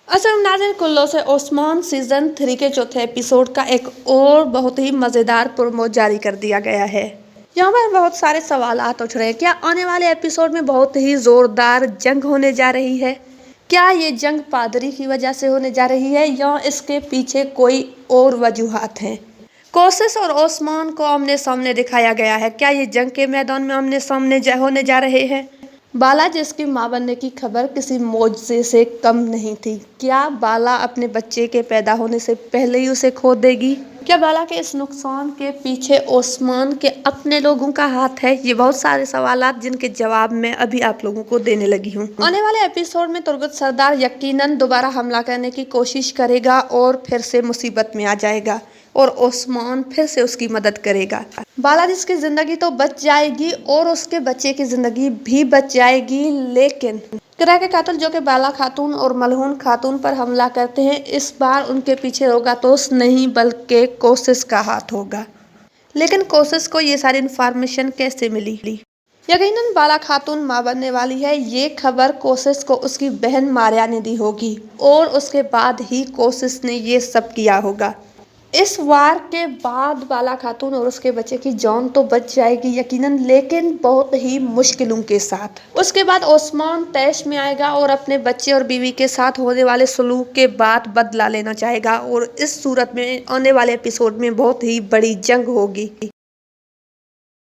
असलम नाज़रीन, कुल्लो से ओस्मान सीज़न 3 के चौथे एपिसोड का एक और बहुत ही मज़ेदार प्रोमो जारी कर दिया गया है। यहाँ पर बहुत सारे सवालात उठ रहे हैं। क्या आने वाले एपिसोड में बहुत ही ज़ोरदार जंग होने जा रही है? क्या ये जंग पादरी की वजह से होने जा रही है या इसके पीछे कोई और वजूहात हैं? कोशिश और ओस्मान को आमने सामने दिखाया गया है। क्या ये जंग के मैदान में आमने सामने होने जा रहे हैं? बाला जिसकी मां बनने की खबर किसी मोजज़े से कम नहीं थी। क्या बाला अपने बच्चे के पैदा होने से पहले ही उसे खो देगी? क्या बाला के इस नुकसान के पीछे ओस्मान के अपने लोगों का हाथ है? ये बहुत सारे सवालात जिनके जवाब मैं अभी आप लोगों को देने लगी हूँ। आने वाले एपिसोड में तुर्गत सरदार यकीनन दोबारा हमला करने की कोशिश करेगा और फिर से मुसीबत में आ जाएगा और ओस्मान फिर से उसकी मदद करेगा। बालाजिस की जिंदगी तो बच जाएगी और उसके बच्चे की जिंदगी भी बच जाएगी, लेकिन किरा के कातिल जो कि बाला खातून और मलहून खातून पर हमला करते हैं, इस बार उनके पीछे रोगातोस नहीं बल्कि कोशिश का हाथ होगा। लेकिन कोशिश को ये सारी इन्फॉर्मेशन कैसे मिली? यकीनन बाला खातून मां बनने वाली है। ये खबर कोशिश को उसकी बहन मारिया ने दी होगी और उसके बाद ही कोशिश ने ये सब किया होगा। इस वार के बाद बाला खातून और उसके बच्चे की जान तो बच जाएगी यकीनन, लेकिन बहुत ही मुश्किलों के साथ। उसके बाद ओस्मान तैश में आएगा और अपने बच्चे और बीवी के साथ होने वाले सलूक के बाद बदला लेना चाहेगा और इस सूरत में आने वाले एपिसोड में बहुत ही बड़ी जंग होगी।